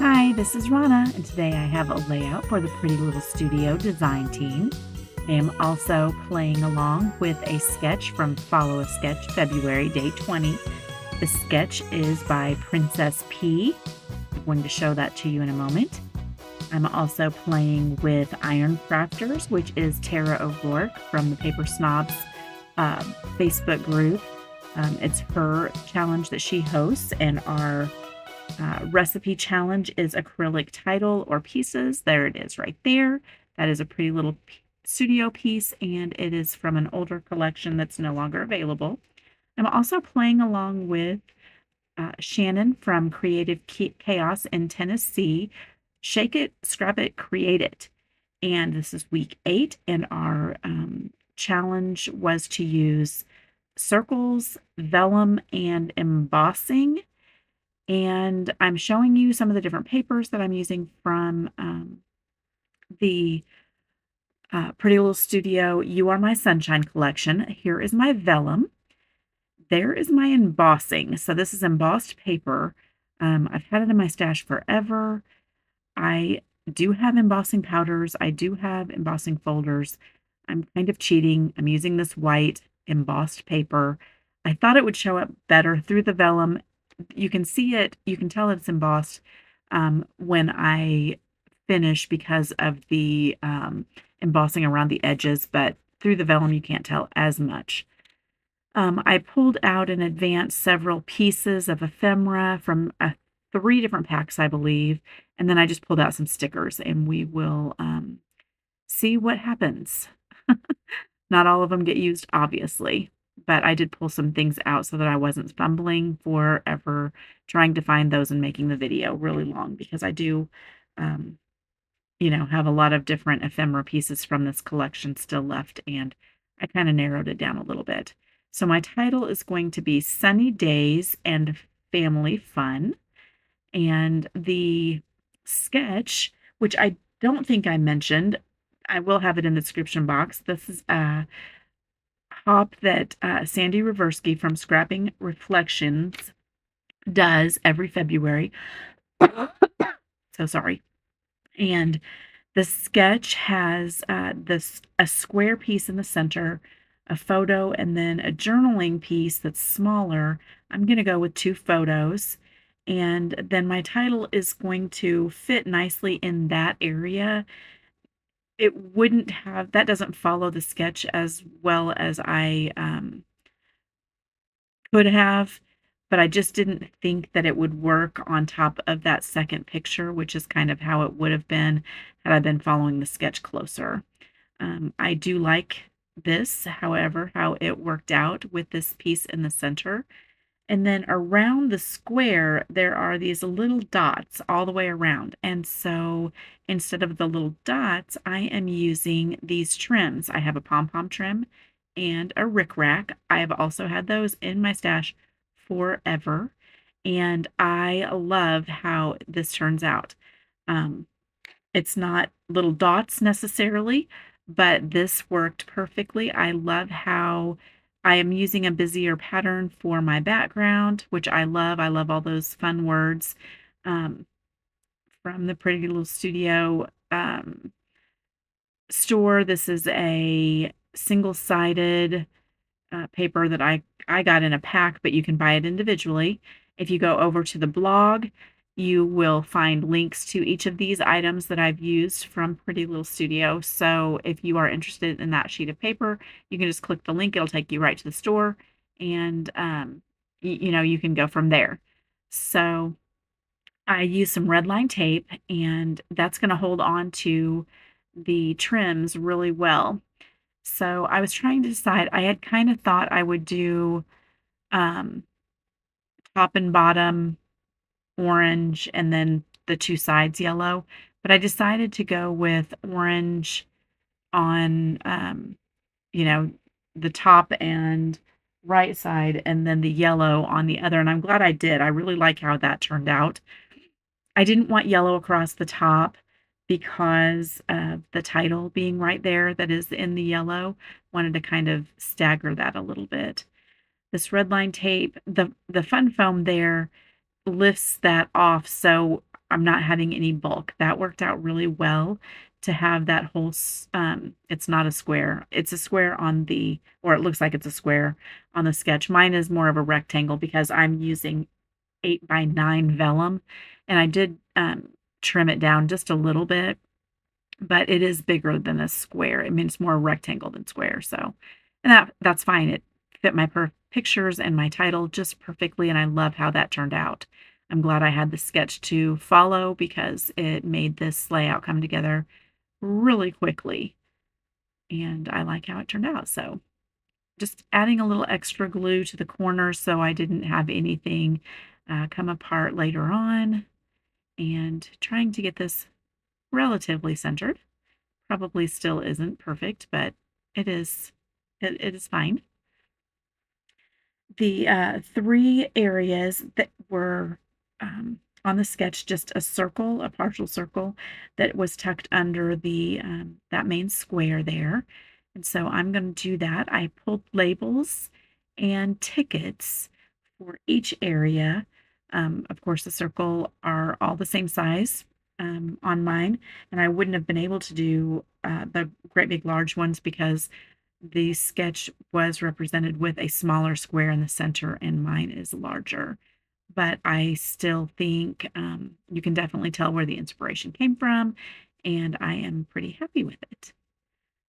Hi, this is Rana, and today I have a layout for the Pretty Little Studio design team. I am also playing along with a sketch from Follow a Sketch February Day 20. The sketch is by Princess P. I'm going to show that to you in a moment. I'm also playing with Iron Crafters, which is Tara O'Rourke from the Paper Snobs Facebook group. It's her challenge that she hosts, and our recipe challenge is acrylic title or pieces. There it is right there. That is a pretty little studio piece, and it is from an older collection that's no longer available. I'm also playing along with Shannon from Creative Chaos in Tennessee. Shake It, Scrap It, Create It. And this is week 8, and our challenge was to use circles, vellum, and embossing. And I'm showing you some of the different papers that I'm using from the Pretty Little Studio You Are My Sunshine collection. Here is my vellum. There is my embossing. So this is embossed paper. I've had it in my stash forever. I do have embossing powders. I do have embossing folders. I'm kind of cheating. I'm using this white embossed paper. I thought it would show up better through the vellum. You can see it, you can tell it's embossed when I finish because of the embossing around the edges, but through the vellum you can't tell as much. I pulled out in advance several pieces of ephemera from 3 different packs, I believe, and then I just pulled out some stickers, and we will see what happens. Not all of them get used, obviously, but I did pull some things out so that I wasn't fumbling forever trying to find those and making the video really long, because I do, have a lot of different ephemera pieces from this collection still left, and I kind of narrowed it down a little bit. So my title is going to be Sunny Days and Family Fun, and the sketch, which I don't think I mentioned, I will have it in the description box. This is a hop that Sandy Reversky from Scrapping Reflections does every February. So sorry. And the sketch has a square piece in the center, a photo, and then a journaling piece that's smaller. I'm going to go with 2 photos. And then my title is going to fit nicely in that area. It wouldn't have, that doesn't follow the sketch as well as I could have, but I just didn't think that it would work on top of that second picture, which is kind of how it would have been had I been following the sketch closer. I do like this, however, how it worked out with this piece in the center. And then around the square, there are these little dots all the way around. And so instead of the little dots, I am using these trims. I have a pom-pom trim and a rickrack. I have also had those in my stash forever. And I love how this turns out. It's not little dots necessarily, but this worked perfectly. I love how I am using a busier pattern for my background, which I love. I love all those fun words from the Pretty Little Studio store. This is a single-sided paper that I got in a pack, but you can buy it individually. If you go over to the blog, you will find links to each of these items that I've used from Pretty Little Studio. So if you are interested in that sheet of paper, you can just click the link. It'll take you right to the store, and you can go from there. So I use some red line tape, and that's going to hold on to the trims really well. So I was trying to decide. I had kind of thought I would do top and bottom orange and then the 2 sides yellow, but I decided to go with orange on the top and right side, and then the yellow on the other, and I'm glad I did. I really like how that turned out. I didn't want yellow across the top because of the title being right there that is in the yellow. Wanted to kind of stagger that a little bit. This red line tape, the fun foam there lifts that off, so I'm not having any bulk. That worked out really well to have that whole it's not a square. It's a square on the or it looks like it's a square on the sketch. Mine is more of a rectangle because I'm using 8 by 9 vellum, and I did, trim it down just a little bit, but it is bigger than a square. I mean, it's more rectangle than square, so and that's fine. It fit my pictures and my title just perfectly, and I love how that turned out. I'm glad I had the sketch to follow because it made this layout come together really quickly, and I like how it turned out, so just adding a little extra glue to the corners so I didn't have anything, come apart later on, and trying to get this relatively centered. Probably still isn't perfect, but it is fine. The, 3 areas that were, on the sketch, just a circle, a partial circle that was tucked under that main square there, and so I'm gonna do that. I pulled labels and tickets for each area. Of course, the circle are all the same size, on mine, and I wouldn't have been able to do, the great big large ones because the sketch was represented with a smaller square in the center, and mine is larger. But I still think you can definitely tell where the inspiration came from, and I am pretty happy with it.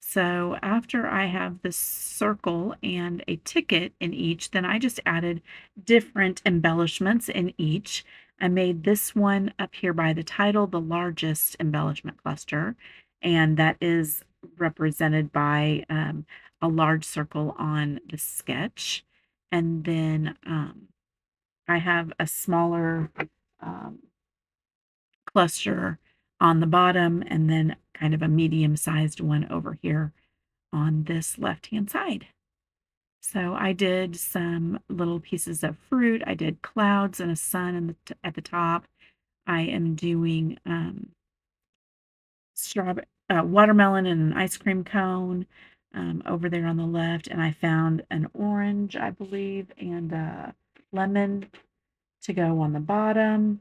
So after I have the circle and a ticket in each, then I just added different embellishments in each. I made this one up here by the title the largest embellishment cluster, and that is represented by a large circle on the sketch. And then I have a smaller um, cluster on the bottom, and then kind of a medium-sized one over here on this left-hand side. So I did some little pieces of fruit. I did clouds and a sun at the top. I am doing watermelon and an ice cream cone over there on the left, and I found an orange, I believe, and a lemon to go on the bottom.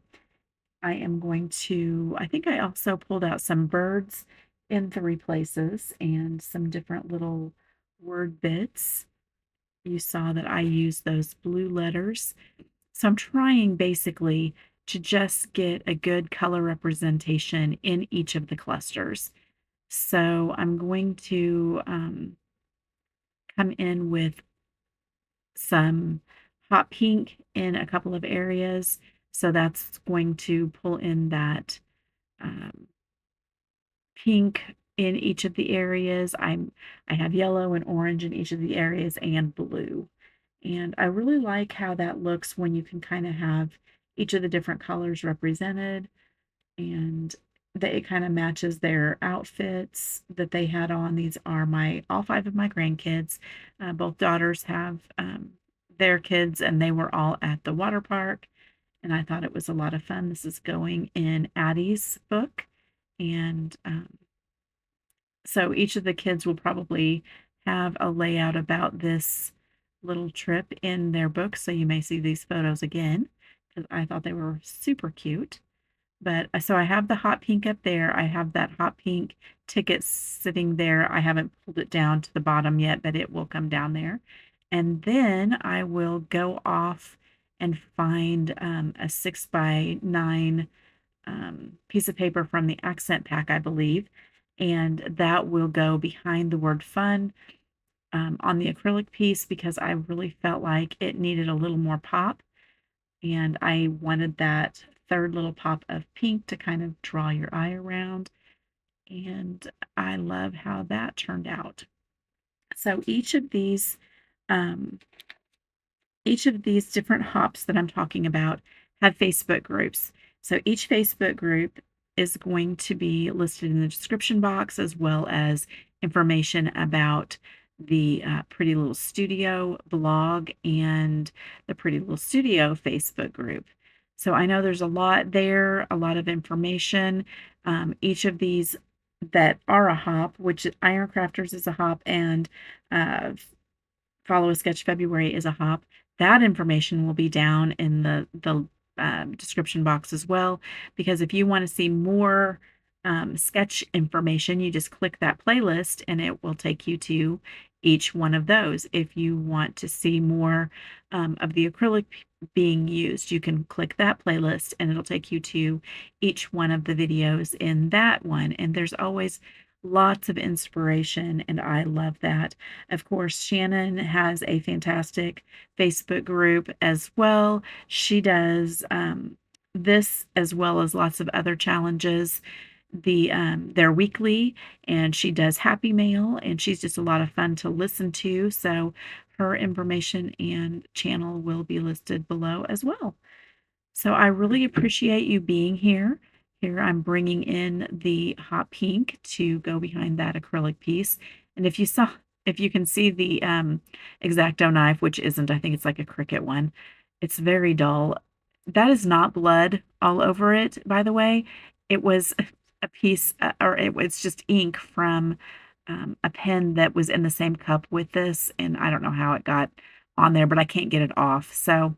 I think I also pulled out some birds in 3 places and some different little word bits. You saw that I used those blue letters. So I'm trying basically to just get a good color representation in each of the clusters. So I'm going to come in with some hot pink in a couple of areas. So that's going to pull in that um, pink in each of the areas. I have yellow and orange in each of the areas and blue. And I really like how that looks when you can kind of have each of the different colors represented and that it kind of matches their outfits that they had on. These are my all 5 of my grandkids. Both daughters have their kids, and they were all at the water park, and I thought it was a lot of fun. This is going in Addie's book, and so each of the kids will probably have a layout about this little trip in their book, so you may see these photos again because I thought they were super cute. But so I have the hot pink up there. I have that hot pink ticket sitting there. I haven't pulled it down to the bottom yet, but it will come down there. And then I will go off and find a 6 by 9 piece of paper from the accent pack, I believe. And that will go behind the word fun on the acrylic piece because I really felt like it needed a little more pop. And I wanted that third little pop of pink to kind of draw your eye around. And I love how that turned out. So um, each of these different hops that I'm talking about have Facebook groups. So each Facebook group is going to be listed in the description box as well as information about the Pretty Little Studio blog and the Pretty Little Studio Facebook group. So I know there's a lot there, a lot of information. Each of these that are a hop, which Iron Crafters is a hop and uh, Follow a Sketch February is a hop. That information will be down in the description box as well, because if you want to see more sketch information, you just click that playlist and it will take you to each one of those. If you want to see more of the acrylic being used, you can click that playlist and it'll take you to each one of the videos in that one. And there's always lots of inspiration, and I love that. Of course, Shannon has a fantastic Facebook group as well. She does this as well as lots of other challenges. They're weekly, and she does Happy Mail, and she's just a lot of fun to listen to. So her information and channel will be listed below as well. So I really appreciate you being here. Here I'm bringing in the hot pink to go behind that acrylic piece. And if you can see the X-Acto knife, which isn't, I think it's like a Cricut one, it's very dull. That is not blood all over it, by the way. It was a piece, or it's just ink from a pen that was in the same cup with this, and I don't know how it got on there, but I can't get it off. So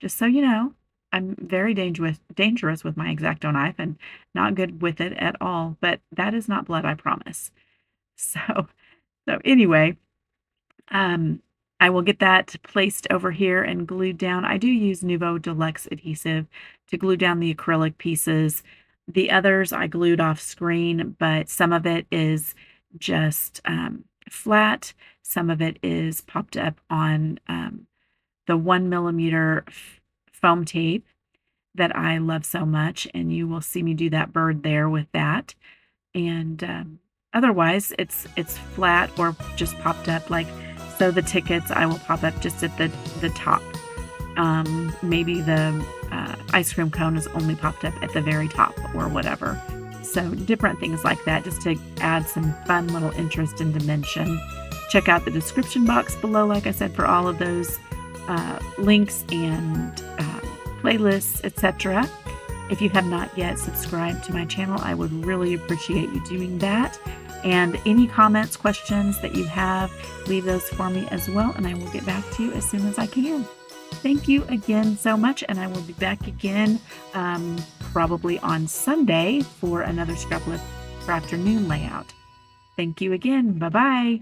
just so you know, I'm very dangerous with my X-Acto knife and not good with it at all, but that is not blood, I promise. So anyway, I will get that placed over here and glued down. I do use Nuvo Deluxe adhesive to glue down the acrylic pieces. The others I glued off screen, but some of it is just flat. Some of it is popped up on the 1mm foam tape that I love so much, and you will see me do that bird there with that. And otherwise, it's flat or just popped up. Like, so the tickets I will pop up just at the top. Maybe the ice cream cone is only popped up at the very top or whatever. So different things like that, just to add some fun little interest and dimension. Check out the description box below, like I said, for all of those links and playlists, etc. If you have not yet subscribed to my channel, I would really appreciate you doing that. And any comments, questions that you have, leave those for me as well, and I will get back to you as soon as I can. Thank you again so much, and I will be back again probably on Sunday for another scrapbook for afternoon layout. Thank you again. Bye-bye.